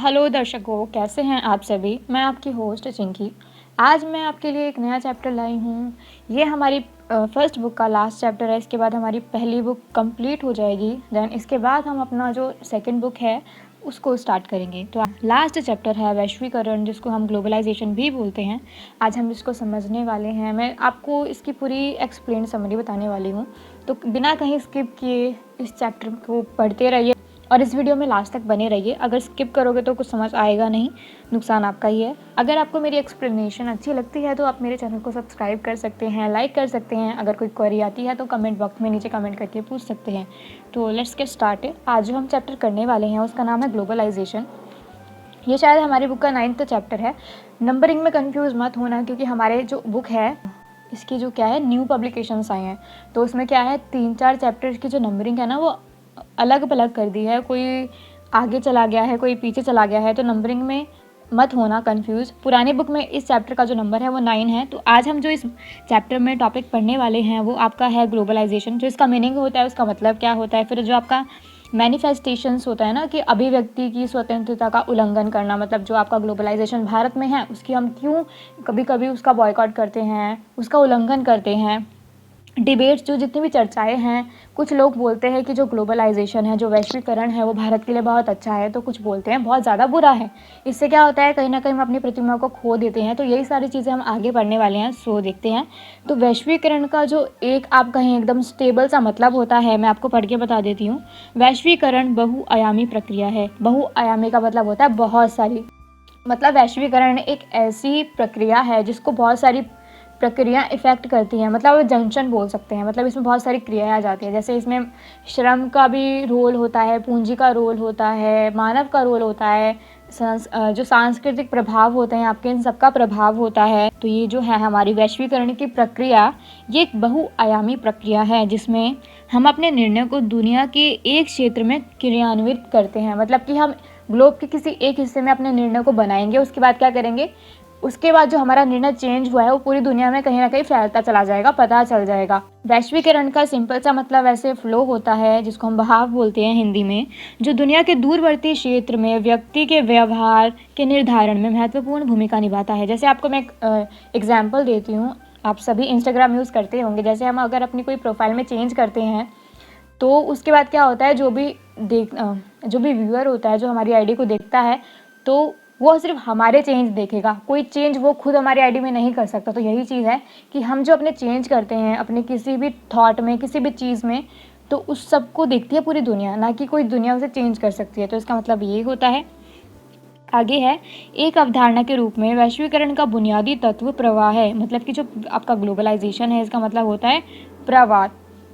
Hello दर्शकों, कैसे हैं आप सभी। मैं आपकी होस्ट चिंकी। आज मैं आपके लिए एक नया चैप्टर लाई हूँ। ये हमारी फर्स्ट बुक का लास्ट चैप्टर है। इसके बाद हमारी पहली बुक कंप्लीट हो जाएगी। देन इसके बाद हम अपना जो सेकंड बुक है उसको स्टार्ट करेंगे। तो लास्ट चैप्टर है वैश्वीकरण, जिसको हम ग्लोबलाइजेशन भी बोलते हैं। आज हम इसको समझने वाले हैं। मैं आपको इसकी पूरी एक्सप्लेन समरी बताने वाली हूँ, तो बिना कहीं स्किप किए इस चैप्टर को पढ़ते रहिए और इस वीडियो में लास्ट तक बने रहिए। अगर स्किप करोगे तो कुछ समझ आएगा नहीं, नुकसान आपका ही है। अगर आपको मेरी एक्सप्लेनेशन अच्छी लगती है तो आप मेरे चैनल को सब्सक्राइब कर सकते हैं, लाइक कर सकते हैं। अगर कोई क्वेरी आती है तो कमेंट बॉक्स में नीचे कमेंट करके पूछ सकते हैं। तो लेट्स गेट स्टार्ट। आज जो हम चैप्टर करने वाले हैं उसका नाम है ग्लोबलाइजेशन। ये शायद हमारी बुक का 9th चैप्टर है। नंबरिंग में कन्फ्यूज़ मत होना, क्योंकि हमारे जो बुक है इसकी जो क्या है न्यू पब्लिकेशंस आई हैं, तो उसमें क्या है 3-4 चैप्टर्स की जो नंबरिंग है ना वो अलग अलग कर दी है। कोई आगे चला गया है, कोई पीछे चला गया है, तो नंबरिंग में मत होना कंफ्यूज। पुरानी बुक में इस चैप्टर का जो नंबर है वो 9 है। तो आज हम जो इस चैप्टर में टॉपिक पढ़ने वाले हैं वो आपका है ग्लोबलाइजेशन। जो इसका मीनिंग होता है, उसका मतलब क्या होता है, फिर जो आपका मैनिफेस्टेशंस होता है ना कि अभिव्यक्ति की स्वतंत्रता का उल्लंघन करना, मतलब जो आपका ग्लोबलाइजेशन भारत में है उसकी हम क्यों कभी कभी उसका बॉयकॉट करते हैं, उसका उल्लंघन करते हैं। डिबेट्स, जो जितनी भी चर्चाएं हैं, कुछ लोग बोलते हैं कि जो ग्लोबलाइजेशन है, जो वैश्वीकरण है, वो भारत के लिए बहुत अच्छा है, तो कुछ बोलते हैं बहुत ज़्यादा बुरा है। इससे क्या होता है, कहीं ना कहीं हम अपनी प्रतिमा को खो देते हैं। तो यही सारी चीज़ें हम आगे पढ़ने वाले हैं, सो देखते हैं। तो वैश्वीकरण का जो एक आप कहें एकदम स्टेबल सा मतलब होता है, मैं आपको पढ़ के बता देती हूँ। वैश्वीकरण बहुआयामी प्रक्रिया है। बहुआयामी का मतलब होता है बहुत सारी, मतलब वैश्वीकरण एक ऐसी प्रक्रिया है जिसको बहुत सारी प्रक्रिया इफ़ेक्ट करती हैं। मतलब जंक्शन बोल सकते हैं, मतलब इसमें बहुत सारी क्रियाएं आ जाती हैं। जैसे इसमें श्रम का भी रोल होता है, पूंजी का रोल होता है, मानव का रोल होता है, जो सांस्कृतिक प्रभाव होते हैं आपके, इन सबका प्रभाव होता है। तो ये जो है हमारी वैश्वीकरण की प्रक्रिया, ये एक बहुआयामी प्रक्रिया है जिसमें हम अपने निर्णय को दुनिया के एक क्षेत्र में क्रियान्वित करते हैं। मतलब कि हम ग्लोब के किसी एक हिस्से में अपने निर्णय को बनाएंगे, उसके बाद क्या करेंगे, उसके बाद जो हमारा निर्णय चेंज हुआ है वो पूरी दुनिया में कहीं ना कहीं फैलता चला जाएगा, पता चल जाएगा। वैश्वीकरण का सिंपल सा मतलब वैसे फ्लो होता है, जिसको हम बहाव बोलते हैं हिंदी में, जो दुनिया के दूरवर्ती क्षेत्र में व्यक्ति के व्यवहार के निर्धारण में महत्वपूर्ण भूमिका निभाता है। जैसे आपको मैं एग्जाम्पल देती हूँ। आप सभी इंस्टाग्राम यूज़ करते होंगे। जैसे हम अगर अपनी कोई प्रोफाइल में चेंज करते हैं तो उसके बाद क्या होता है, जो भी व्यूअर होता है, जो हमारी आईडी को देखता है, तो वो सिर्फ हमारे चेंज देखेगा, कोई चेंज वो खुद हमारी आईडी में नहीं कर सकता। तो यही चीज़ है कि हम जो अपने चेंज करते हैं अपने किसी भी थॉट में, किसी भी चीज़ में, तो उस सब को देखती है पूरी दुनिया, ना कि कोई दुनिया उसे चेंज कर सकती है। तो इसका मतलब ये होता है। आगे है, एक अवधारणा के रूप में वैश्वीकरण का बुनियादी तत्व प्रवाह है। मतलब कि जो आपका ग्लोबलाइजेशन है, इसका मतलब होता है प्रवाह।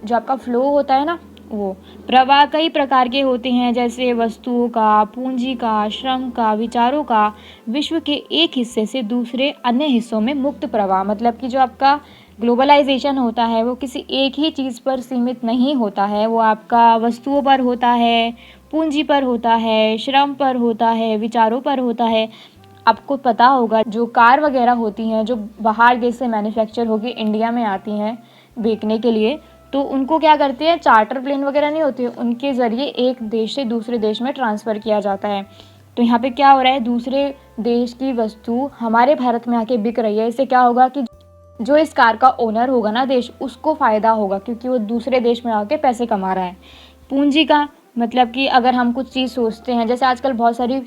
जो आपका फ्लो होता है ना, वो प्रवाह कई प्रकार के होते हैं, जैसे वस्तुओं का, पूंजी का, श्रम का, विचारों का, विश्व के एक हिस्से से दूसरे अन्य हिस्सों में मुक्त प्रवाह। मतलब कि जो आपका ग्लोबलाइजेशन होता है वो किसी एक ही चीज़ पर सीमित नहीं होता है, वो आपका वस्तुओं पर होता है, पूंजी पर होता है, श्रम पर होता है, विचारों पर होता है। आपको पता होगा जो कार वगैरह होती हैं, जो बाहर देश से मैन्युफैक्चर होकर इंडिया में आती हैं बेचने के लिए, तो उनको क्या करते हैं, चार्टर प्लेन वगैरह नहीं होते, उनके ज़रिए एक देश से दूसरे देश में ट्रांसफ़र किया जाता है। तो यहाँ पे क्या हो रहा है, दूसरे देश की वस्तु हमारे भारत में आके बिक रही है। इससे क्या होगा कि जो इस कार का ओनर होगा ना देश, उसको फ़ायदा होगा, क्योंकि वो दूसरे देश में आके पैसे कमा रहा है। पूंजी का मतलब कि अगर हम कुछ चीज़ सोचते हैं, जैसे आजकल बहुत सारी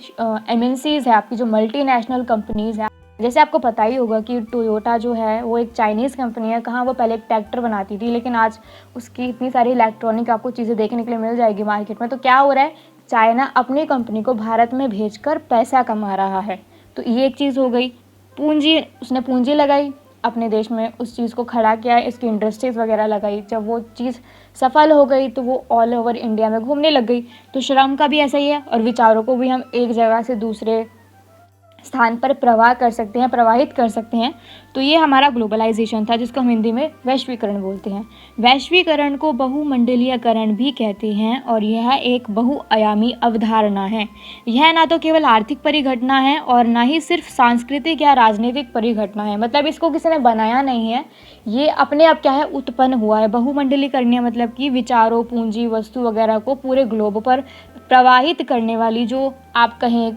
एमएनसीज़ है आपकी, जो मल्टीनेशनल कंपनीज़ हैं। जैसे आपको पता ही होगा कि टोयोटा जो है वो एक चाइनीज़ कंपनी है। कहाँ, वो पहले एक ट्रैक्टर बनाती थी, लेकिन आज उसकी इतनी सारी इलेक्ट्रॉनिक आपको चीज़ें देखने के लिए मिल जाएगी मार्केट में। तो क्या हो रहा है, चाइना अपनी कंपनी को भारत में भेजकर पैसा कमा रहा है। तो ये एक चीज़ हो गई। पूंजी, उसने पूंजी लगाई अपने देश में, उस चीज़ को खड़ा किया, इसकी इंडस्ट्रीज़ वगैरह लगाई। जब वो चीज़ सफल हो गई तो वो ऑल ओवर इंडिया में घूमने लग गई। तो श्रम का भी ऐसा ही है, और विचारों को भी हम एक जगह से दूसरे स्थान पर प्रवाह कर सकते हैं, प्रवाहित कर सकते हैं। तो ये हमारा ग्लोबलाइजेशन था, जिसको हम हिंदी में वैश्वीकरण बोलते हैं। वैश्वीकरण को बहुमंडलीयकरण भी कहते हैं, और यह एक बहुआयामी अवधारणा है। यह ना तो केवल आर्थिक परिघटना है और ना ही सिर्फ सांस्कृतिक या राजनीतिक परिघटना है। मतलब इसको किसी ने बनाया नहीं है, ये अपने आप क्या है, उत्पन्न हुआ है। बहुमंडलीकरण मतलब कि विचारों, पूंजी, वस्तु वगैरह को पूरे ग्लोब पर प्रवाहित करने वाली, जो आप कहें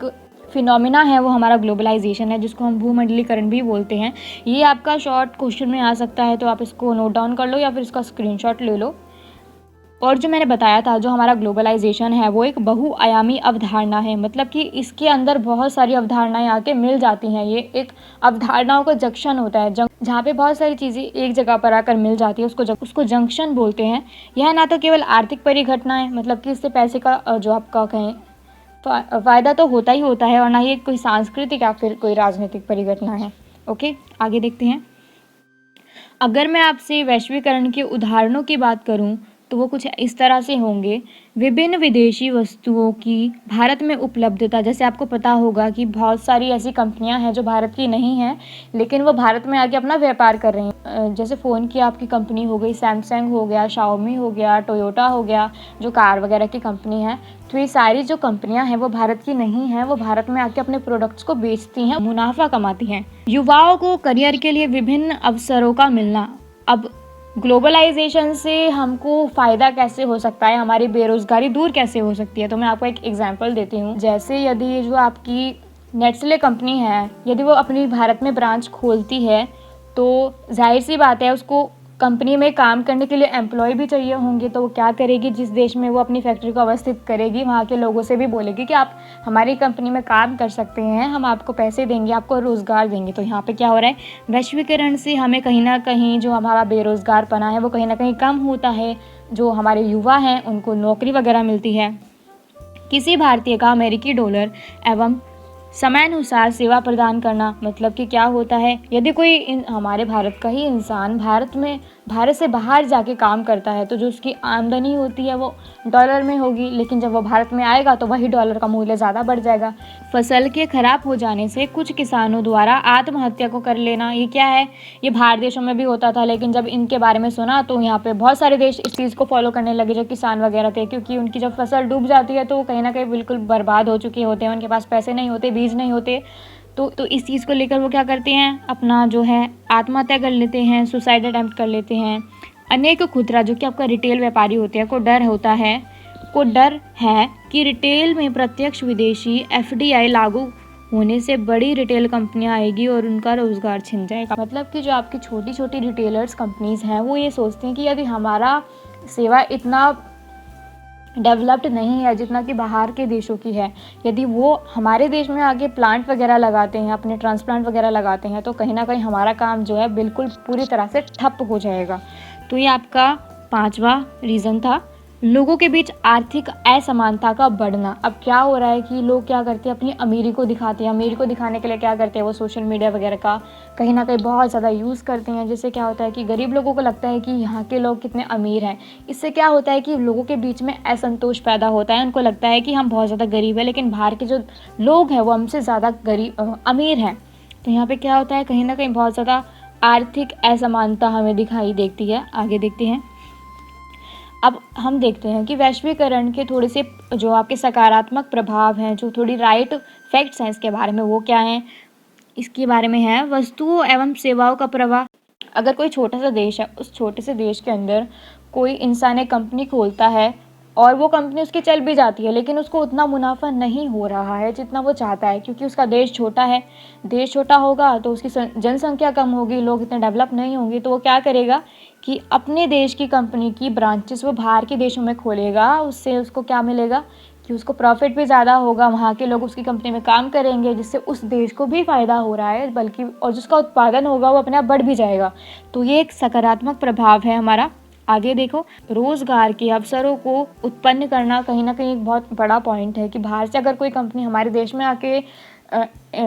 फिनोमिना है वो हमारा ग्लोबलाइजेशन है, जिसको हम भूमंडलीकरण भी बोलते हैं। ये आपका शॉर्ट क्वेश्चन में आ सकता है, तो आप इसको नोट डाउन कर लो या फिर इसका स्क्रीनशॉट ले लो। और जो मैंने बताया था, जो हमारा ग्लोबलाइजेशन है वो एक बहुआयामी अवधारणा है, मतलब कि इसके अंदर बहुत सारी अवधारणाएं आके मिल जाती हैं। ये एक अवधारणाओं का जंक्शन होता है, जहाँ पे बहुत सारी चीज़ें एक जगह पर आकर मिल जाती है, उसको जंक्शन बोलते हैं। यह ना तो केवल आर्थिक परिघटनाएं, मतलब कि इससे पैसे का जो आपका कहें फ़ायदा तो होता ही होता है, और ना ही कोई सांस्कृतिक या फिर कोई राजनीतिक परिघटना है। ओके, आगे देखते हैं। अगर मैं आपसे वैश्वीकरण के उदाहरणों की बात करूं तो वो कुछ इस तरह से होंगे। विभिन्न विदेशी वस्तुओं की भारत में उपलब्धता, जैसे आपको पता होगा कि बहुत सारी ऐसी कंपनियां हैं जो भारत की नहीं हैं, लेकिन वो भारत में आके अपना व्यापार कर रही हैं। जैसे फ़ोन की आपकी कंपनी हो गई, सैमसंग हो गया, शाओमी हो गया, टोयोटा हो गया, जो कार वगैरह की कंपनी है। तो ये सारी जो कंपनियां हैं वो भारत की नहीं हैं, वो भारत में आके अपने प्रोडक्ट्स को बेचती हैं, मुनाफा कमाती हैं। युवाओं को करियर के लिए विभिन्न अवसरों का मिलना। अब ग्लोबलाइजेशन से हमको फ़ायदा कैसे हो सकता है, हमारी बेरोज़गारी दूर कैसे हो सकती है, तो मैं आपको एक एग्जांपल देती हूँ। जैसे यदि जो आपकी नेस्ले कंपनी है, यदि वो अपनी भारत में ब्रांच खोलती है, तो जाहिर सी बात है उसको कंपनी में काम करने के लिए एम्प्लॉय भी चाहिए होंगे। तो वो क्या करेगी, जिस देश में वो अपनी फैक्ट्री को अवस्थित करेगी, वहाँ के लोगों से भी बोलेगी कि आप हमारी कंपनी में काम कर सकते हैं, हम आपको पैसे देंगे, आपको रोज़गार देंगे। तो यहाँ पे क्या हो रहा है, वैश्वीकरण से हमें कहीं ना कहीं जो हमारा बेरोज़गारपना है वो कहीं ना कहीं कम होता है। जो हमारे युवा हैं उनको नौकरी वगैरह मिलती है। किसी भारतीय का अमेरिकी डॉलर एवं समयानुसार सेवा प्रदान करना, मतलब कि क्या होता है, यदि कोई हमारे भारत का ही इंसान भारत से बाहर जाके काम करता है, तो जो उसकी आमदनी होती है वो डॉलर में होगी, लेकिन जब वो भारत में आएगा तो वही डॉलर का मूल्य ज़्यादा बढ़ जाएगा। फसल के खराब हो जाने से कुछ किसानों द्वारा आत्महत्या को कर लेना, ये क्या है, ये बाहर देशों में भी होता था, लेकिन जब इनके बारे में सुना तो यहाँ पे बहुत सारे देश इस चीज़ को फॉलो करने लगे, जो किसान वगैरह थे, क्योंकि उनकी जब फसल डूब जाती है तो वो कहीं ना कहीं बिल्कुल बर्बाद हो चुके होते हैं, उनके पास पैसे नहीं होते, बीज नहीं होते। तो इस चीज़ को लेकर वो क्या करते हैं, अपना जो है आत्महत्या कर लेते हैं, सुसाइड अटेम्प्ट कर लेते हैं। अनेक खुदरा, जो कि आपका रिटेल व्यापारी होते हैं, को डर है कि रिटेल में प्रत्यक्ष विदेशी एफडीआई लागू होने से बड़ी रिटेल कंपनियां आएगी और उनका रोज़गार छिन जाएगा। मतलब कि जो आपकी छोटी छोटी रिटेलर्स कंपनीज़ हैं वो ये सोचती हैं कि यदि हमारा सेवा इतना डेवलप्ड नहीं है जितना कि बाहर के देशों की है, यदि वो हमारे देश में आके प्लांट वगैरह लगाते हैं, अपने ट्रांसप्लांट वगैरह लगाते हैं, तो कहीं ना कहीं हमारा काम जो है बिल्कुल पूरी तरह से ठप हो जाएगा। तो ये आपका 5वां रीज़न था, लोगों के बीच आर्थिक असमानता का बढ़ना। अब क्या हो रहा है कि लोग क्या करते हैं, अपनी अमीरी को दिखाते हैं। अमीरी को दिखाने के लिए क्या करते हैं, वो सोशल मीडिया वगैरह का कहीं ना कहीं बहुत ज़्यादा यूज़ करते हैं, जिससे क्या होता है कि गरीब लोगों को लगता है कि यहाँ के लोग कितने अमीर हैं। इससे क्या होता है कि लोगों के बीच में असंतोष पैदा होता है, उनको लगता है कि हम बहुत ज़्यादा गरीब हैं, लेकिन बाहर के जो लोग हैं वो हमसे ज़्यादा अमीर हैं। तो यहाँ पर क्या होता है, कहीं ना कहीं बहुत ज़्यादा आर्थिक असमानता हमें दिखाई देती है। आगे देखते हैं। अब हम देखते हैं कि वैश्वीकरण के थोड़े से जो आपके सकारात्मक प्रभाव हैं, जो थोड़ी राइट फैक्ट्स हैं इसके बारे में, वो क्या हैं, इसके बारे में है वस्तुओं एवं सेवाओं का प्रवाह। अगर कोई छोटा सा देश है, उस छोटे से देश के अंदर कोई इंसान एक कंपनी खोलता है और वो कंपनी उसकी चल भी जाती है, लेकिन उसको उतना मुनाफा नहीं हो रहा है जितना वो चाहता है, क्योंकि उसका देश छोटा है। देश छोटा होगा तो उसकी जनसंख्या कम होगी, लोग इतने डेवलप नहीं होंगे, तो वो क्या करेगा कि अपने देश की कंपनी की ब्रांचेस वो बाहर के देशों में खोलेगा। उससे उसको क्या मिलेगा कि उसको प्रॉफिट भी ज़्यादा होगा, वहाँ के लोग उसकी कंपनी में काम करेंगे, जिससे उस देश को भी फ़ायदा हो रहा है, बल्कि और जिसका उत्पादन होगा वो अपने आप बढ़ भी जाएगा। तो ये एक सकारात्मक प्रभाव है हमारा। आगे देखो, रोज़गार के अवसरों को उत्पन्न करना कहीं ना कहीं एक बहुत बड़ा पॉइंट है कि बाहर से अगर कोई कंपनी हमारे देश में आके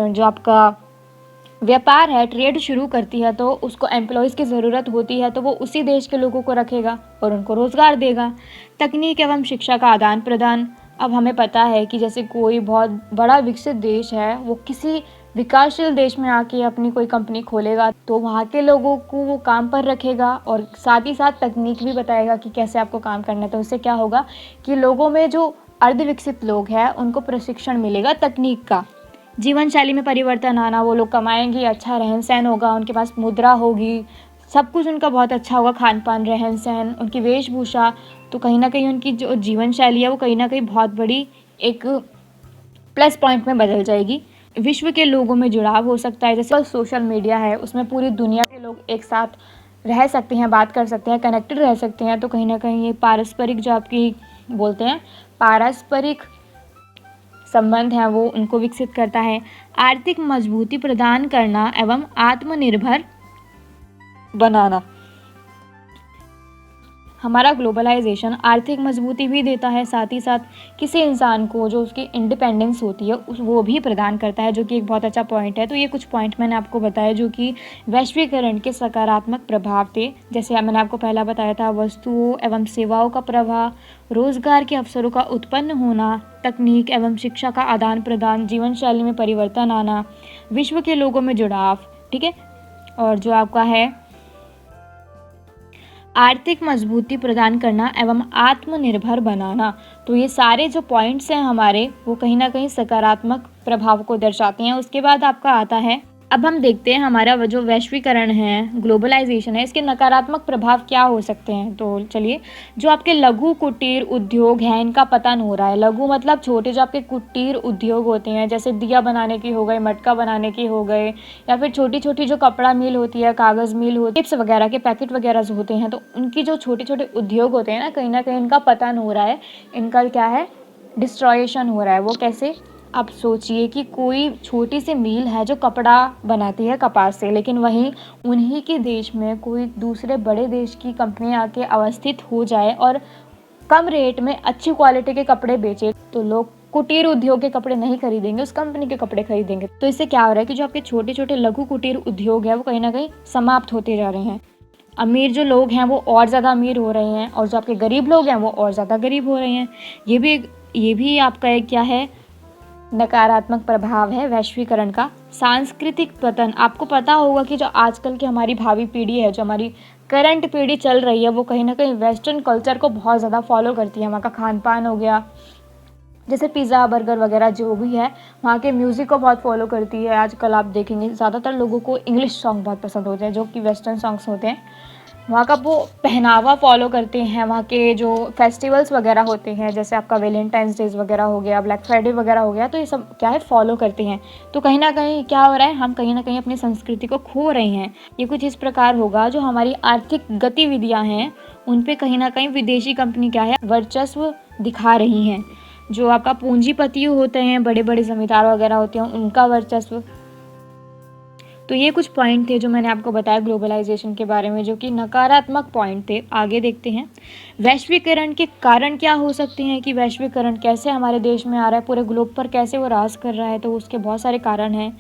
जो आपका व्यापार है, ट्रेड शुरू करती है, तो उसको एम्प्लॉयज़ की ज़रूरत होती है, तो वो उसी देश के लोगों को रखेगा और उनको रोज़गार देगा। तकनीक एवं शिक्षा का आदान प्रदान। अब हमें पता है कि जैसे कोई बहुत बड़ा विकसित देश है, वो किसी विकासशील देश में आके अपनी कोई कंपनी खोलेगा, तो वहाँ के लोगों को वो काम पर रखेगा और साथ ही साथ तकनीक भी बताएगा कि कैसे आपको काम करना है। तो उससे क्या होगा कि लोगों में जो अर्धविकसित लोग हैं उनको प्रशिक्षण मिलेगा तकनीक का। जीवन शैली में परिवर्तन आना, वो लोग कमाएंगे, अच्छा रहन सहन होगा, उनके पास मुद्रा होगी, सब कुछ उनका बहुत अच्छा होगा, खान पान, रहन सहन, उनकी वेशभूषा। तो कहीं ना कहीं उनकी जो जीवन शैली है वो कहीं ना कहीं बहुत बड़ी एक प्लस पॉइंट में बदल जाएगी। विश्व के लोगों में जुड़ाव हो सकता है, जैसे सोशल मीडिया है उसमें पूरी दुनिया के लोग एक साथ रह सकते हैं, बात कर सकते हैं, कनेक्टेड रह सकते हैं। तो कहीं ना कहीं ये पारस्परिक जो आपकी बोलते हैं पारस्परिक संबंध हैं वो उनको विकसित करता है। आर्थिक मजबूती प्रदान करना एवं आत्मनिर्भर बनाना। हमारा ग्लोबलाइजेशन आर्थिक मजबूती भी देता है, साथ ही साथ किसी इंसान को जो उसकी इंडिपेंडेंस होती है वो भी प्रदान करता है, जो कि एक बहुत अच्छा पॉइंट है। तो ये कुछ पॉइंट मैंने आपको बताया जो कि वैश्वीकरण के सकारात्मक प्रभाव थे। जैसे मैंने आपको पहला बताया था, वस्तुओं एवं सेवाओं का प्रवाह, रोजगार के अवसरों का उत्पन्न होना, तकनीक एवं शिक्षा का आदान प्रदान, जीवन शैली में परिवर्तन आना, विश्व के लोगों में जुड़ाव, ठीक है, और जो आपका है आर्थिक मजबूती प्रदान करना एवं आत्मनिर्भर बनाना। तो ये सारे जो पॉइंट्स हैं हमारे वो कहीं ना कहीं सकारात्मक प्रभाव को दर्शाते हैं। उसके बाद आपका आता है, अब हम देखते हैं हमारा जो वैश्वीकरण है, ग्लोबलाइजेशन है, इसके नकारात्मक प्रभाव क्या हो सकते हैं। तो चलिए, जो आपके लघु कुटीर उद्योग हैं इनका पतन हो रहा है। लघु मतलब छोटे, जो आपके कुटीर उद्योग होते हैं, जैसे दिया बनाने की हो गए, मटका बनाने की हो गए, या फिर छोटी छोटी जो कपड़ा मिल होती है, कागज़ मिल होती है, चिप्स वगैरह के पैकेट वगैरह जो होते हैं, तो उनकी जो छोटे छोटे उद्योग होते हैं ना कहीं इनका पतन हो रहा है, इनका क्या है, डिस्ट्रॉयशन हो रहा है। वो कैसे, आप सोचिए कि कोई छोटी सी मिल है जो कपड़ा बनाती है कपास से, लेकिन वहीं उन्हीं के देश में कोई दूसरे बड़े देश की कंपनी आके अवस्थित हो जाए और कम रेट में अच्छी क्वालिटी के कपड़े बेचे, तो लोग कुटीर उद्योग के कपड़े नहीं खरीदेंगे, उस कंपनी के कपड़े खरीदेंगे। तो इससे क्या हो रहा है कि जो आपके छोटे छोटे लघु कुटीर उद्योग है वो कहीं ना कहीं समाप्त होते जा रहे हैं। अमीर जो लोग हैं वो और ज़्यादा अमीर हो रहे हैं, और जो आपके गरीब लोग हैं वो और ज़्यादा गरीब हो रहे हैं। ये भी आपका एक क्या है, नकारात्मक प्रभाव है वैश्वीकरण का। सांस्कृतिक पतन, आपको पता होगा कि जो आजकल की हमारी भावी पीढ़ी है, जो हमारी करंट पीढ़ी चल रही है, वो कहीं ना कहीं वेस्टर्न कल्चर को बहुत ज़्यादा फॉलो करती है। वहाँ का खान पान हो गया, जैसे पिज़्ज़ा बर्गर वगैरह जो भी है, वहाँ के म्यूज़िक को बहुत फॉलो करती है। आजकल आप देखेंगे ज़्यादातर लोगों को इंग्लिश सॉन्ग बहुत पसंद होते हैं, जो कि वेस्टर्न सॉन्ग्स होते हैं। वहाँ का वो पहनावा फॉलो करते हैं, वहाँ के जो फेस्टिवल्स वगैरह होते हैं, जैसे आपका वैलेंटाइंस डेज वगैरह हो गया, ब्लैक फ्राइडे वगैरह हो गया, तो ये सब क्या है, फॉलो करते हैं। तो कहीं ना कहीं क्या हो रहा है, हम कहीं ना कहीं अपनी संस्कृति को खो रहे हैं। ये कुछ इस प्रकार होगा, जो हमारी आर्थिक गतिविधियाँ हैं उन पे कहीं ना कहीं विदेशी कंपनी क्या है, वर्चस्व दिखा रही हैं। जो आपका पूंजीपति होते हैं, बड़े बड़े जमींदार वगैरह होते हैं, उनका वर्चस्व। तो ये कुछ पॉइंट थे जो मैंने आपको बताया ग्लोबलाइजेशन के बारे में, जो कि नकारात्मक पॉइंट थे। आगे देखते हैं वैश्वीकरण के कारण क्या हो सकते हैं, कि वैश्वीकरण कैसे हमारे देश में आ रहा है, पूरे ग्लोब पर कैसे वो राज कर रहा है। तो उसके बहुत सारे कारण हैं।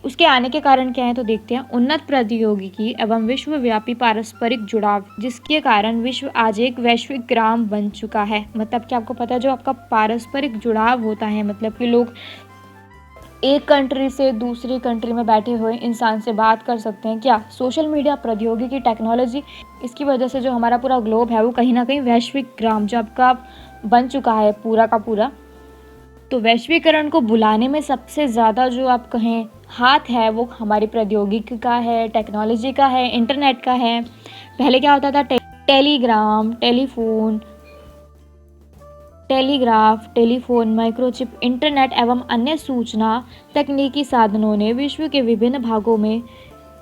उसके आने के कारण क्या है, तो देखते हैं। उन्नत प्रौद्योगिकी एवं विश्वव्यापी पारस्परिक जुड़ाव, जिसके कारण विश्व आज एक वैश्विक ग्राम बन चुका है। मतलब कि आपको पता है, जो आपका पारस्परिक जुड़ाव होता है, मतलब कि लोग एक कंट्री से दूसरी कंट्री में बैठे हुए इंसान से बात कर सकते हैं। क्या, सोशल मीडिया, प्रौद्योगिकी, टेक्नोलॉजी, इसकी वजह से जो हमारा पूरा ग्लोब है वो कहीं ना कहीं वैश्विक ग्राम जो आपका बन चुका है पूरा का पूरा। तो वैश्वीकरण को बुलाने में सबसे ज़्यादा जो आप कहें हाथ है वो हमारी प्रौद्योगिकी का है, टेक्नोलॉजी का है, इंटरनेट का है। पहले क्या होता था, Telegram, telegraph, telephone, microchip, internet एवं अन्य सूचना तकनीकी साधनों ने विश्व के विभिन्न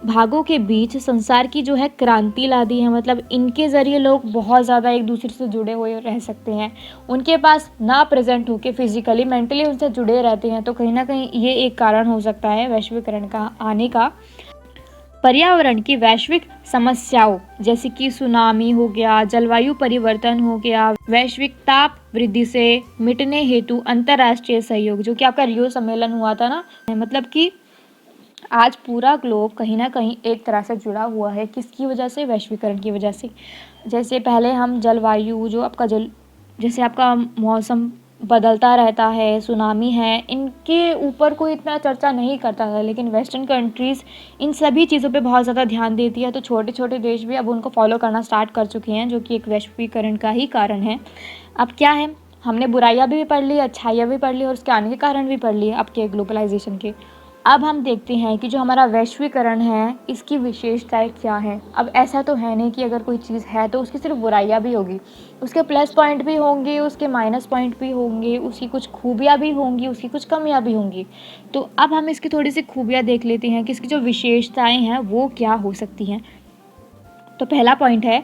भागों के बीच संसार की जो है क्रांति ला दी है। मतलब इनके ज़रिए लोग बहुत ज़्यादा एक दूसरे से जुड़े हुए रह सकते हैं। उनके पास ना प्रेजेंट होके फिजिकली, मेंटली उनसे जुड़े रहते हैं। तो कहीं ना कहीं ये एक कारण हो सकता है वैश्वीकरण का आने का। पर्यावरण की वैश्विक समस्याओं, जैसे कि सुनामी हो गया, जलवायु परिवर्तन हो गया, वैश्विक ताप वृद्धि से मिटने हेतु अंतर्राष्ट्रीय सहयोग, जो कि आपका रियो सम्मेलन हुआ था ना, मतलब कि आज पूरा ग्लोब कहीं ना कहीं एक तरह से जुड़ा हुआ है। किसकी वजह से, वैश्वीकरण की वजह से। जैसे पहले हम जलवायु, जो आपका जैसे आपका मौसम बदलता रहता है, सुनामी है, इनके ऊपर कोई इतना चर्चा नहीं करता था, लेकिन वेस्टर्न कंट्रीज़ इन सभी चीज़ों पे बहुत ज़्यादा ध्यान देती है। तो छोटे छोटे देश भी अब उनको फॉलो करना स्टार्ट कर चुके हैं, जो कि एक वैश्वीकरण का ही कारण है। अब क्या है, हमने बुराइयाँ भी पढ़ ली, अच्छाइयाँ भी पढ़ ली, और उसके आने के कारण भी पढ़ लिए आपके ग्लोबलाइजेशन के। अब हम देखते हैं कि जो हमारा वैश्वीकरण है इसकी विशेषताएं क्या है। अब ऐसा तो है नहीं कि अगर कोई चीज़ है तो उसकी सिर्फ बुराइयां भी होगी, उसके प्लस पॉइंट भी होंगे, उसके माइनस पॉइंट भी होंगे, उसकी कुछ खूबियां भी होंगी, उसकी कुछ कमियां भी होंगी। तो अब हम इसकी थोड़ी सी खूबियां देख लेते हैं कि इसकी जो विशेषताएं हैं वो क्या हो सकती हैं। तो पहला पॉइंट है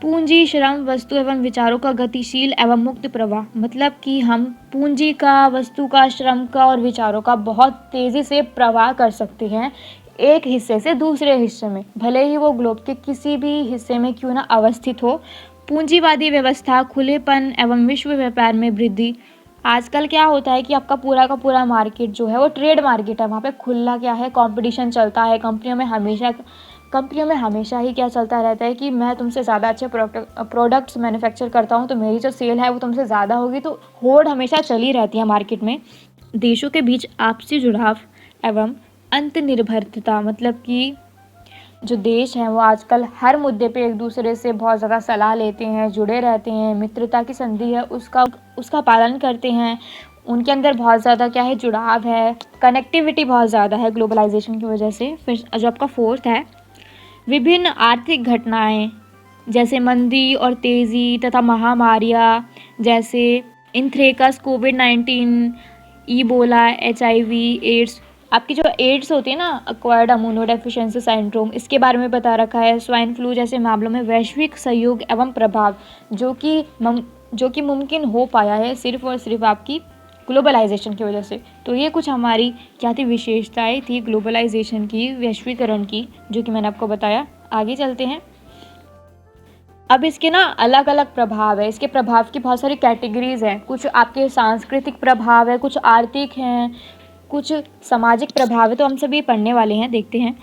पूंजी, श्रम, वस्तु एवं विचारों का गतिशील एवं मुक्त प्रवाह। मतलब कि हम पूंजी का, वस्तु का, श्रम का और विचारों का बहुत तेज़ी से प्रवाह कर सकते हैं एक हिस्से से दूसरे हिस्से में, भले ही वो ग्लोब के किसी भी हिस्से में क्यों ना अवस्थित हो। पूंजीवादी व्यवस्था, खुलेपन एवं विश्व व्यापार में वृद्धि। आजकल क्या होता है कि आपका पूरा का पूरा मार्केट जो है वो ट्रेड मार्केट है, वहाँ पे खुला क्या है, कंपटीशन चलता है। कंपनियों में हमेशा ही क्या चलता रहता है कि मैं तुमसे ज़्यादा अच्छे प्रोडक्ट्स मैन्युफैक्चर करता हूँ तो मेरी जो सेल है वो तुमसे ज़्यादा होगी। तो होड़ हमेशा चली रहती है मार्केट में। देशों के बीच आपसी जुड़ाव एवं अंतर्निर्भरता। मतलब कि जो देश हैं वो आजकल हर मुद्दे पे एक दूसरे से बहुत ज़्यादा सलाह लेते हैं, जुड़े रहते हैं, मित्रता की संधि है उसका पालन करते हैं। उनके अंदर बहुत ज़्यादा क्या है, जुड़ाव है, कनेक्टिविटी बहुत ज़्यादा है ग्लोबलाइजेशन की वजह से। फिर जो आपका फोर्थ है, विभिन्न आर्थिक घटनाएं जैसे मंदी और तेज़ी तथा महामारियां जैसे इंथ्रेकस, कोविड-19, ईबोला, HIV, एड्स। आपकी जो एड्स होती है ना, एक्वायर्ड इम्यूनोडेफिशिएंसी सिंड्रोम, इसके बारे में बता रखा है। स्वाइन फ्लू जैसे मामलों में वैश्विक सहयोग एवं प्रभाव जो कि मुमकिन हो पाया है सिर्फ और सिर्फ आपकी ग्लोबलाइजेशन की वजह से। तो ये कुछ हमारी क्या थी, विशेषताएं थी ग्लोबलाइजेशन की, वैश्वीकरण की, जो कि मैंने आपको बताया। आगे चलते हैं। अब इसके ना अलग अलग प्रभाव है, इसके प्रभाव की बहुत सारी कैटेगरीज हैं। कुछ आपके सांस्कृतिक प्रभाव है, कुछ आर्थिक हैं, कुछ सामाजिक प्रभाव है। तो हम सभी पढ़ने वाले हैं, देखते हैं।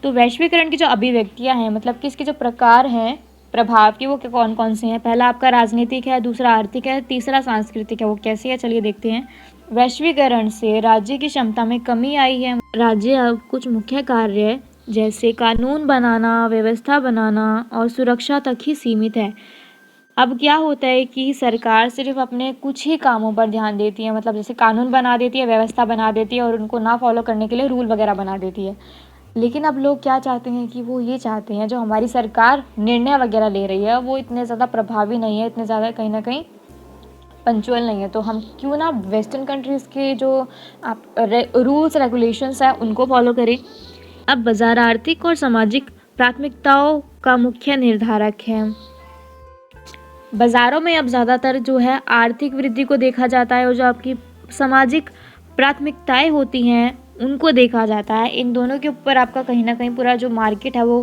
तो वैश्वीकरण की जो अभिव्यक्तियां हैं, मतलब कि इसके जो प्रकार हैं प्रभाव की, वो कौन कौन से हैं। पहला आपका राजनीतिक है, दूसरा आर्थिक है, तीसरा सांस्कृतिक है। वो कैसे है, चलिए देखते हैं। वैश्वीकरण से राज्य की क्षमता में कमी आई है। राज्य अब कुछ मुख्य कार्य जैसे कानून बनाना, व्यवस्था बनाना और सुरक्षा तक ही सीमित है। अब क्या होता है कि सरकार सिर्फ अपने कुछ ही कामों पर ध्यान देती है, मतलब जैसे कानून बना देती है, व्यवस्था बना देती है और उनको ना फॉलो करने के लिए रूल वगैरह बना देती है। लेकिन अब लोग क्या चाहते हैं कि वो ये चाहते हैं जो हमारी सरकार निर्णय वगैरह ले रही है वो इतने ज़्यादा प्रभावी नहीं है, इतने ज़्यादा कहीं ना कहीं पंचुअल नहीं है। तो हम क्यों ना वेस्टर्न कंट्रीज़ के जो आप रूल्स रेगुलेशंस हैं उनको फॉलो करें। अब बाजार आर्थिक और सामाजिक प्राथमिकताओं का मुख्य निर्धारक है। बाज़ारों में अब ज़्यादातर जो है आर्थिक वृद्धि को देखा जाता है और जो आपकी सामाजिक प्राथमिकताएं होती हैं उनको देखा जाता है। इन दोनों के ऊपर आपका कहीं ना कहीं पूरा जो मार्केट है वो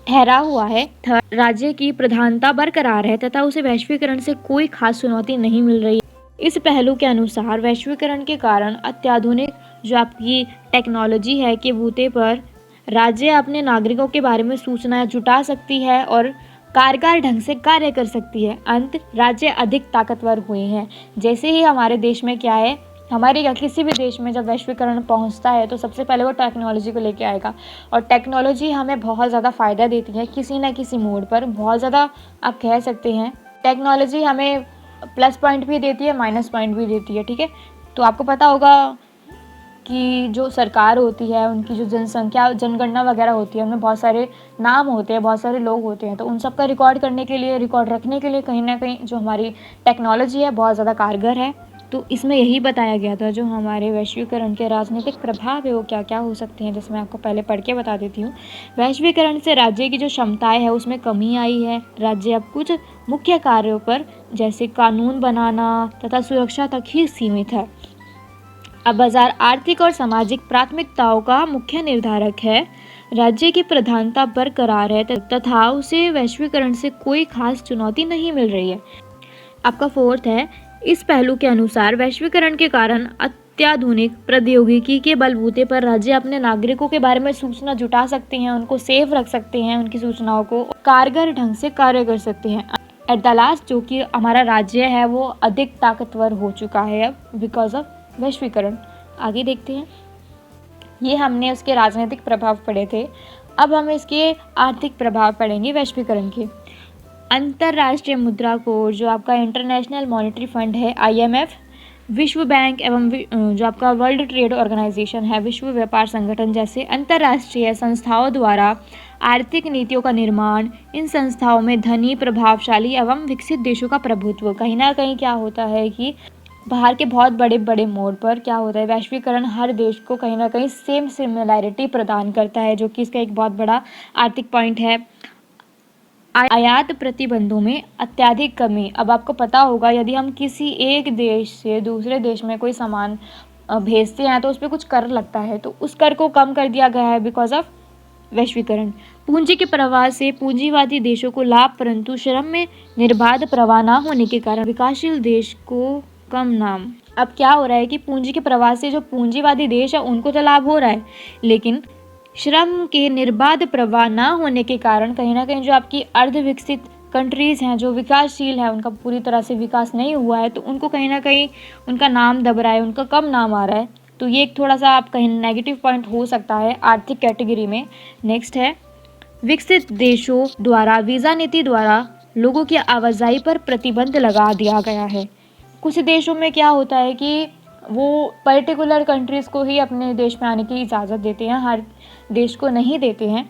ठहरा हुआ है। राज्य की प्रधानता बरकरार है तथा उसे वैश्वीकरण से कोई खास चुनौती नहीं मिल रही है। इस पहलू के अनुसार वैश्वीकरण के कारण अत्याधुनिक जो आपकी टेक्नोलॉजी है के बूते पर राज्य अपने नागरिकों के बारे में सूचनाएं जुटा सकती है और कारगर ढंग से कार्य कर सकती है। अंत राज्य अधिक ताकतवर हुए हैं। जैसे ही हमारे देश में क्या है, हमारे या किसी भी देश में जब वैश्वीकरण पहुंचता है तो सबसे पहले वो टेक्नोलॉजी को लेके आएगा और टेक्नोलॉजी हमें बहुत ज़्यादा फ़ायदा देती है किसी न किसी मोड पर। बहुत ज़्यादा आप कह सकते हैं टेक्नोलॉजी हमें प्लस पॉइंट भी देती है, माइनस पॉइंट भी देती है। ठीक है, तो आपको पता होगा कि जो सरकार होती है उनकी जो जनगणना वगैरह होती है उनमें बहुत सारे नाम होते हैं, बहुत सारे लोग होते हैं। तो उन सब का रिकॉर्ड करने के लिए, रिकॉर्ड रखने के लिए कहीं ना कहीं जो हमारी टेक्नोलॉजी है बहुत ज़्यादा कारगर है। तो इसमें यही बताया गया था जो हमारे वैश्वीकरण के राजनीतिक प्रभाव है वो क्या क्या हो सकते हैं, जैसे मैं आपको पहले पढ़ के बता देती हूँ। वैश्वीकरण से राज्य की जो क्षमताएं है उसमें कमी आई है। राज्य अब कुछ मुख्य कार्यों पर जैसे कानून बनाना तथा सुरक्षा तक ही सीमित है। अब बाजार आर्थिक और सामाजिक प्राथमिकताओं का मुख्य निर्धारक है। राज्य की प्रधानता बरकरार है तथा उसे वैश्वीकरण से कोई खास चुनौती नहीं मिल रही है। आपका फोर्थ है, इस पहलू के अनुसार वैश्वीकरण के कारण अत्याधुनिक प्रौद्योगिकी के बलबूते पर राज्य अपने नागरिकों के बारे में सूचना जुटा सकते हैं, उनको सेफ रख सकते हैं, उनकी सूचनाओं को कारगर ढंग से कार्य कर सकते हैं। एट द लास्ट जो कि हमारा राज्य है वो अधिक ताकतवर हो चुका है अब बिकॉज ऑफ वैश्वीकरण। आगे देखते हैं। ये हमने उसके राजनीतिक प्रभाव पढ़े थे। अब हम इसके आर्थिक प्रभाव पढ़ेंगे वैश्वीकरण के। अंतर्राष्ट्रीय मुद्रा कोष जो आपका इंटरनेशनल मॉनेटरी फंड है IMF विश्व बैंक एवं जो आपका वर्ल्ड ट्रेड ऑर्गेनाइजेशन है, विश्व व्यापार संगठन जैसे अंतर्राष्ट्रीय संस्थाओं द्वारा आर्थिक नीतियों का निर्माण, इन संस्थाओं में धनी, प्रभावशाली एवं विकसित देशों का प्रभुत्व। कहीं ना कहीं क्या होता है कि बाहर के बहुत बड़े बड़े मोड़ पर क्या होता है, वैश्वीकरण हर देश को कहीं ना कहीं सेम सिमिलैरिटी प्रदान करता है, जो कि इसका एक बहुत बड़ा आर्थिक पॉइंट है। आयात प्रतिबंधों में अत्यधिक कमी। अब आपको पता होगा, यदि हम किसी एक देश से दूसरे देश में कोई सामान भेजते हैं तो उस पर कुछ कर लगता है, तो उस कर को कम कर दिया गया है बिकॉज ऑफ वैश्वीकरण। पूंजी के प्रवाह से पूंजीवादी देशों को लाभ, परंतु श्रम में निर्बाध प्रवाह न होने के कारण विकासशील देश को कम नाम। अब क्या हो रहा है कि पूंजी के प्रवाह से जो पूंजीवादी देश है उनको तो लाभ हो रहा है, लेकिन श्रम के निर्बाध प्रवाह न होने के कारण कहीं ना कहीं जो आपकी अर्धविकसित कंट्रीज़ हैं, जो विकासशील है, उनका पूरी तरह से विकास नहीं हुआ है, तो उनको कहीं ना कहीं उनका नाम दब रहा है, उनका कम नाम आ रहा है। तो ये एक थोड़ा सा आप कहीं नेगेटिव पॉइंट हो सकता है आर्थिक कैटेगरी में। नेक्स्ट है, विकसित देशों द्वारा वीज़ा नीति द्वारा लोगों की आवाजाही पर प्रतिबंध लगा दिया गया है। कुछ देशों में क्या होता है कि वो पर्टिकुलर कंट्रीज़ को ही अपने देश में आने की इजाज़त देते हैं, हर देश को नहीं देते हैं।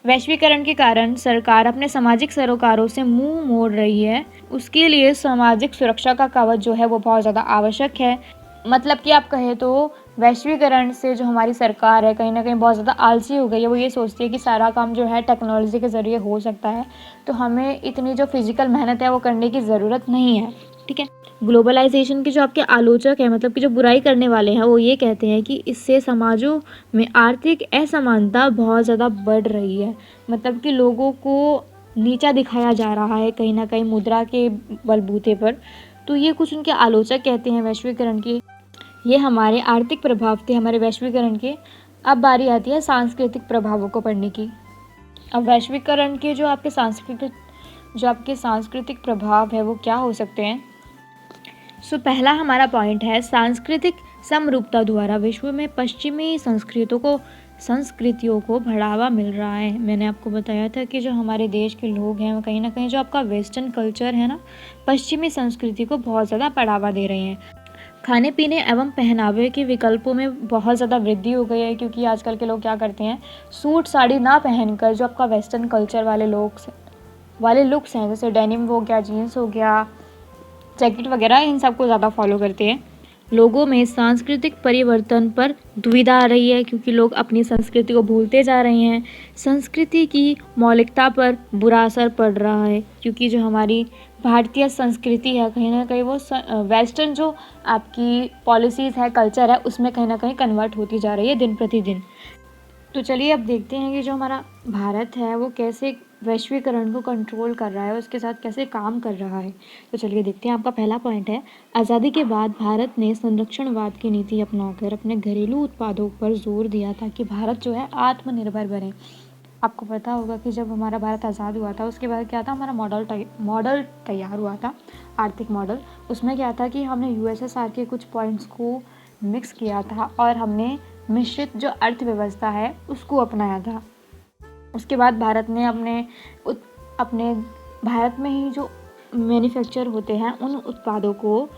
वैश्वीकरण के कारण सरकार अपने सामाजिक सरोकारों से मुंह मोड़ रही है, उसके लिए सामाजिक सुरक्षा का कवच जो है वो बहुत ज़्यादा आवश्यक है। मतलब कि आप कहें तो वैश्वीकरण से जो हमारी सरकार है कहीं ना कहीं बहुत ज़्यादा आलसी हो गई है। वो ये सोचती है कि सारा काम जो है टेक्नोलॉजी के ज़रिए हो सकता है, तो हमें इतनी जो फिजिकल मेहनत है वो करने की ज़रूरत नहीं है। ठीक है। ग्लोबलाइजेशन के जो आपके आलोचक हैं, मतलब कि जो बुराई करने वाले हैं, वो ये कहते हैं कि इससे समाजों में आर्थिक असमानता बहुत ज़्यादा बढ़ रही है। मतलब कि लोगों को नीचा दिखाया जा रहा है कहीं ना कहीं मुद्रा के बलबूते पर। तो ये कुछ उनके आलोचक कहते हैं वैश्वीकरण के। ये हमारे आर्थिक प्रभाव थे हमारे वैश्वीकरण के। अब बारी आती है सांस्कृतिक प्रभावों को पढ़ने की। अब वैश्वीकरण के जो आपके सांस्कृतिक प्रभाव है वो क्या हो सकते हैं। सो पहला हमारा पॉइंट है, सांस्कृतिक समरूपता द्वारा विश्व में पश्चिमी संस्कृतियों को बढ़ावा मिल रहा है। मैंने आपको बताया था कि जो हमारे देश के लोग हैं वो कहीं ना कहीं जो आपका वेस्टर्न कल्चर है ना, पश्चिमी संस्कृति को बहुत ज़्यादा बढ़ावा दे रहे हैं। खाने पीने एवं पहनावे के विकल्पों में बहुत ज़्यादा वृद्धि हो गई है, क्योंकि आजकल के लोग क्या करते हैं, सूट साड़ी ना पहनकर जो आपका वेस्टर्न कल्चर वाले लुक्स हैं, जैसे डेनिम हो गया, जीन्स हो गया, जैकेट वगैरह, इन सबको ज़्यादा फॉलो करते हैं। लोगों में सांस्कृतिक परिवर्तन पर दुविधा आ रही है, क्योंकि लोग अपनी संस्कृति को भूलते जा रहे हैं। संस्कृति की मौलिकता पर बुरा असर पड़ रहा है, क्योंकि जो हमारी भारतीय संस्कृति है कहीं ना कहीं वो वेस्टर्न जो आपकी पॉलिसीज़ है, कल्चर है, उसमें कहीं ना कहीं कन्वर्ट होती जा रही है दिन प्रतिदिन। तो चलिए अब देखते हैं कि जो हमारा भारत है वो कैसे वैश्वीकरण को कंट्रोल कर रहा है, उसके साथ कैसे काम कर रहा है। तो चलिए देखते हैं। आपका पहला पॉइंट है, आज़ादी के बाद भारत ने संरक्षणवाद की नीति अपनाकर अपने घरेलू उत्पादों पर जोर दिया ताकि भारत जो है आत्मनिर्भर बने। आपको पता होगा कि जब हमारा भारत आज़ाद हुआ था उसके बाद क्या था, हमारा मॉडल तैयार हुआ था, आर्थिक मॉडल। उसमें क्या था कि हमने USSR के कुछ पॉइंट्स को मिक्स किया था और हमने मिश्रित जो अर्थव्यवस्था है उसको अपनाया था। उसके बाद भारत ने अपने भारत में ही जो मैन्युफैक्चर होते हैं उन उत्पादों को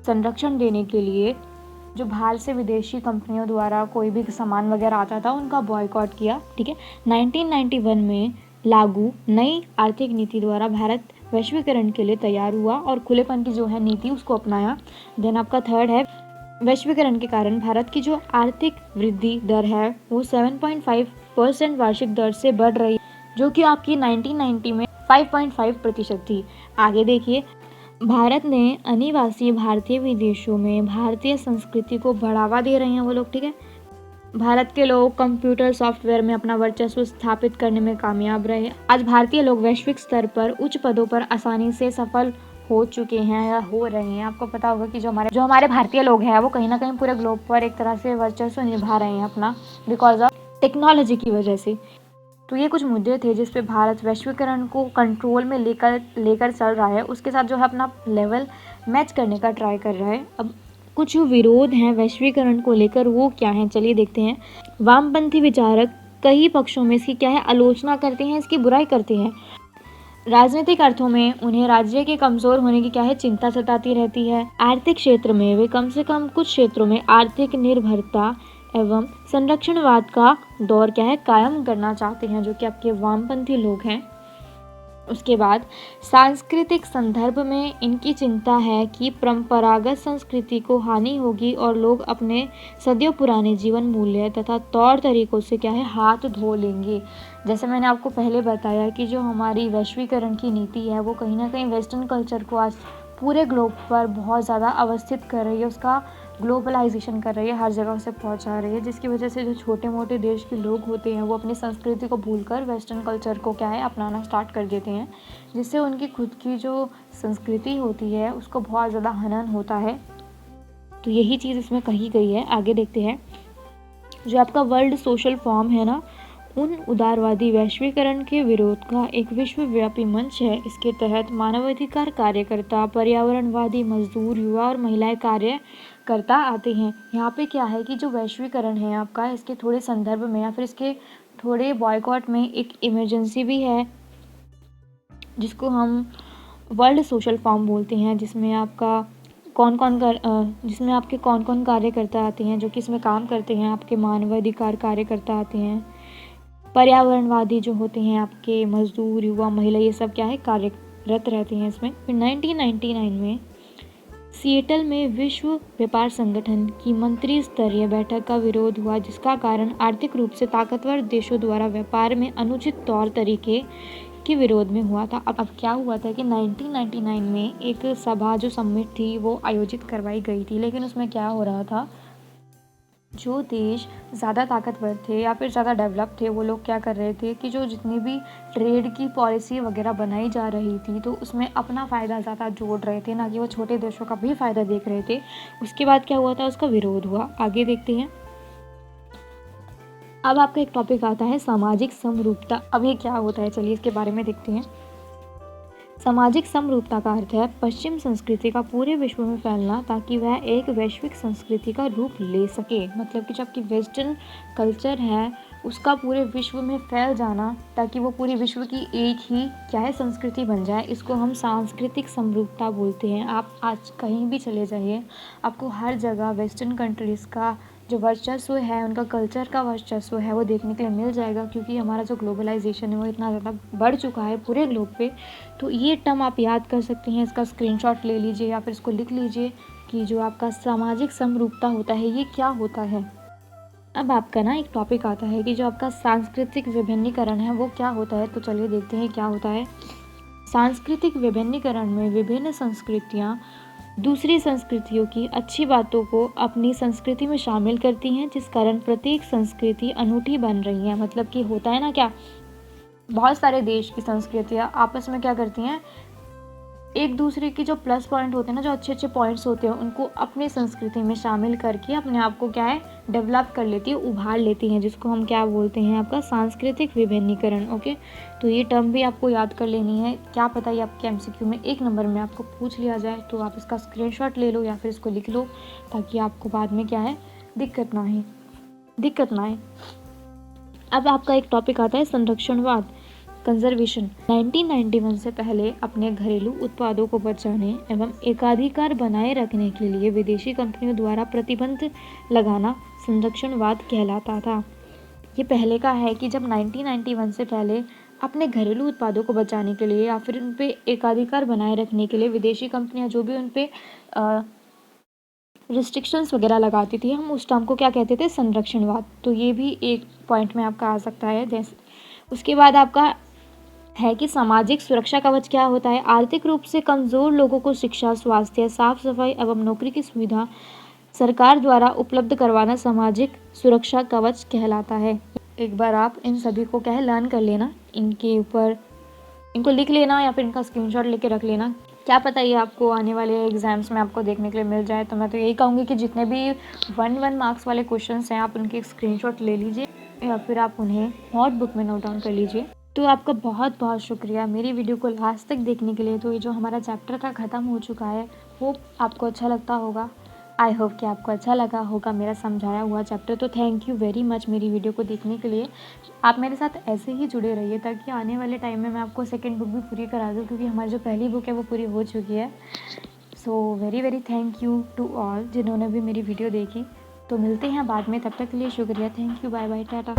संरक्षण देने के लिए जो बाहर से विदेशी कंपनियों द्वारा कोई भी सामान वगैरह आता था उनका बॉयकॉट किया। ठीक है। 1991 में लागू नई आर्थिक नीति द्वारा भारत वैश्वीकरण के लिए तैयार हुआ और खुलेपन की जो है नीति उसको अपनाया। देन आपका थर्ड है, वैश्वीकरण के कारण भारत की जो आर्थिक वृद्धि दर है वो 7.5% वार्षिक दर से बढ़ रही, जो कि आपकी 1990 में 5.5% थी। आगे देखिए, भारत ने अनिवासी भारतीय विदेशों में भारतीय संस्कृति को बढ़ावा दे रहे हैं वो लोग। ठीक है। भारत के लोग कंप्यूटर सॉफ्टवेयर में अपना वर्चस्व स्थापित करने में कामयाब रहे। आज भारतीय लोग वैश्विक स्तर पर उच्च पदों पर आसानी से सफल हो चुके हैं या हो रहे हैं। आपको पता होगा कि जो हमारे भारतीय लोग हैं वो कहीं ना कहीं पूरे ग्लोब पर एक तरह से वर्चस्व निभा रहे हैं अपना, बिकॉज ऑफ टेक्नोलॉजी की वजह से। तो ये कुछ मुद्दे थे जिस पे भारत वैश्वीकरण को कंट्रोल में लेकर चल रहा है, उसके साथ जो है अपना लेवल मैच करने का ट्राई कर रहा है। अब कुछ विरोध हैं वैश्वीकरण को लेकर, वो क्या हैं चलिए देखते हैं। वामपंथी विचारक कई पक्षों में इसकी क्या है आलोचना करते हैं, इसकी बुराई करते हैं। राजनीतिक अर्थों में उन्हें राज्य के कमजोर होने की क्या है चिंता सताती रहती है। आर्थिक क्षेत्र में वे कम से कम कुछ क्षेत्रों में आर्थिक निर्भरता एवं संरक्षणवाद का दौर क्या है कायम करना चाहते हैं, जो कि आपके वामपंथी लोग हैं। उसके बाद सांस्कृतिक संदर्भ में इनकी चिंता है कि परंपरागत संस्कृति को हानि होगी और लोग अपने सदियों पुराने जीवन मूल्य तथा तौर तरीकों से क्या है हाथ धो लेंगे। जैसे मैंने आपको पहले बताया कि जो हमारी वैश्वीकरण की नीति है वो कहीं ना कहीं वेस्टर्न कल्चर को आज पूरे ग्लोब पर बहुत ज़्यादा अवस्थित कर रही है, उसका ग्लोबलाइजेशन कर रही है, हर जगह से पहुंचा रही है, जिसकी वजह से जो छोटे मोटे देश के लोग होते हैं वो अपनी संस्कृति को भूलकर वेस्टर्न कल्चर को क्या है अपनाना स्टार्ट कर देते हैं, जिससे उनकी खुद की जो संस्कृति होती है उसको बहुत ज़्यादा हनन होता है। तो यही चीज़ इसमें कही गई है। आगे देखते हैं। जो आपका वर्ल्ड सोशल फॉर्म है ना, उन उदारवादी वैश्वीकरण के विरोध का एक विश्वव्यापी मंच है। इसके तहत मानवाधिकार कार्यकर्ता, पर्यावरणवादी, मजदूर, युवा और महिलाएं कार्य करता आते हैं। यहाँ पे क्या है कि जो वैश्वीकरण है आपका, इसके थोड़े संदर्भ में या फिर इसके थोड़े बॉयकॉट में एक इमरजेंसी भी है, जिसको हम वर्ल्ड सोशल फॉर्म बोलते हैं, जिसमें आपका जिसमें आपके कौन कौन कार्यकर्ता आते हैं जो कि इसमें काम करते हैं। आपके मानवाधिकार कार्यकर्ता आते हैं, पर्यावरणवादी जो होते हैं, आपके मजदूर, युवा, महिला, ये सब क्या है कार्यरत रहते हैं इसमें। फिर 1999 में सिएटल में विश्व व्यापार संगठन की मंत्री स्तरीय बैठक का विरोध हुआ, जिसका कारण आर्थिक रूप से ताकतवर देशों द्वारा व्यापार में अनुचित तौर तरीके के विरोध में हुआ था। अब क्या हुआ था कि 1999 में एक सभा जो समिट थी वो आयोजित करवाई गई थी, लेकिन उसमें क्या हो रहा था, जो देश ज़्यादा ताकतवर थे या फिर ज़्यादा डेवलप थे वो लोग क्या कर रहे थे कि जो जितनी भी ट्रेड की पॉलिसी वगैरह बनाई जा रही थी तो उसमें अपना फ़ायदा ज़्यादा जोड़ रहे थे, ना कि वो छोटे देशों का भी फ़ायदा देख रहे थे। उसके बाद क्या हुआ था, उसका विरोध हुआ। आगे देखते हैं। अब आपका एक टॉपिक आता है सामाजिक समरूपता। अब ये क्या होता है, चलिए इसके बारे में देखते हैं। सामाजिक समरूपता का अर्थ है पश्चिम संस्कृति का पूरे विश्व में फैलना ताकि वह एक वैश्विक संस्कृति का रूप ले सके। मतलब कि जो आपकी वेस्टर्न कल्चर है उसका पूरे विश्व में फैल जाना ताकि वो पूरे विश्व की एक ही क्या है संस्कृति बन जाए। इसको हम सांस्कृतिक समरूपता बोलते हैं। आप आज कहीं भी चले जाइए, आपको हर जगह वेस्टर्न कंट्रीज़ का जो वर्चस्व है, उनका कल्चर का वर्चस्व है, वो देखने के लिए मिल जाएगा, क्योंकि हमारा जो ग्लोबलाइजेशन है वो इतना ज़्यादा बढ़ चुका है पूरे ग्लोब पे। तो ये टर्म आप याद कर सकते हैं, इसका स्क्रीनशॉट ले लीजिए या फिर इसको लिख लीजिए कि जो आपका सामाजिक समरूपता होता है ये क्या होता है। अब आपका ना एक टॉपिक आता है कि जो आपका सांस्कृतिक विभिन्नीकरण है वो क्या होता है। तो चलिए देखते हैं क्या होता है। सांस्कृतिक विभिन्नीकरण में विभिन्न संस्कृतियाँ दूसरी संस्कृतियों की अच्छी बातों को अपनी संस्कृति में शामिल करती हैं, जिस कारण प्रत्येक संस्कृति अनूठी बन रही है। मतलब कि होता है ना क्या, बहुत सारे देश की संस्कृतियाँ आपस में क्या करती हैं, एक दूसरे की जो प्लस पॉइंट होते हैं ना, जो अच्छे अच्छे पॉइंट्स होते हैं, उनको अपनी संस्कृति में शामिल करके अपने आप को क्या है डेवलप कर लेती है, उभार लेती हैं, जिसको हम क्या बोलते हैं आपका सांस्कृतिक विभिन्नीकरण। ओके, तो ये टर्म भी आपको याद कर लेनी है। क्या पता ये आपके एमसीक्यू में एक नंबर में आपको पूछ लिया जाए, तो आप इसका स्क्रीनशॉट ले लो या फिर इसको लिख लो ताकि आपको बाद में क्या है दिक्कत ना आए। अब आपका एक टॉपिक आता है संरक्षणवाद, कंजर्वेशन। 1991 से पहले अपने घरेलू उत्पादों को बचाने एवं एकाधिकार बनाए रखने के लिए विदेशी कंपनियों द्वारा प्रतिबंध लगाना संरक्षणवाद कहलाता था। ये पहले का है कि जब 1991 से पहले अपने घरेलू उत्पादों को बचाने के लिए या फिर उन पे एकाधिकार बनाए रखने के लिए विदेशी कंपनियां जो भी उन पे रिस्ट्रिक्शंस वगैरह लगाती थी, हम उस टर्म को क्या कहते थे, संरक्षणवाद। तो ये भी एक पॉइंट में आपका आ सकता है। जैसे उसके बाद आपका है कि सामाजिक सुरक्षा कवच क्या होता है। आर्थिक रूप से कमज़ोर लोगों को शिक्षा, स्वास्थ्य, साफ सफाई एवं नौकरी की सुविधा सरकार द्वारा उपलब्ध करवाना सामाजिक सुरक्षा कवच कहलाता है। एक बार आप इन सभी को क्या है लर्न कर लेना, इनके ऊपर इनको लिख लेना या फिर इनका स्क्रीनशॉट लेके रख लेना। क्या पता ये आपको आने वाले एग्जाम्स में आपको देखने के लिए मिल जाए। तो मैं तो यही कहूँगी कि जितने भी 1 मार्क्स वाले क्वेश्चंस हैं आप उनके स्क्रीनशॉट ले लीजिए या फिर आप उन्हें नोटबुक में नोट डाउन कर लीजिए। तो आपका बहुत बहुत शुक्रिया मेरी वीडियो को लास्ट तक देखने के लिए। तो ये जो हमारा चैप्टर था ख़त्म हो चुका है, होप आपको अच्छा लगता होगा। आई होप कि आपको अच्छा लगा होगा मेरा समझाया हुआ चैप्टर। तो थैंक यू वेरी मच मेरी वीडियो को देखने के लिए। आप मेरे साथ ऐसे ही जुड़े रहिए ताकि आने वाले टाइम में मैं आपको सेकंड बुक भी पूरी करा दूँ, क्योंकि हमारी जो पहली बुक है वो पूरी हो चुकी है। So very very thank you to all जिन्होंने भी मेरी वीडियो देखी। तो मिलते हैं बाद में, तब तक के लिए शुक्रिया। Thank you, bye bye, Tata.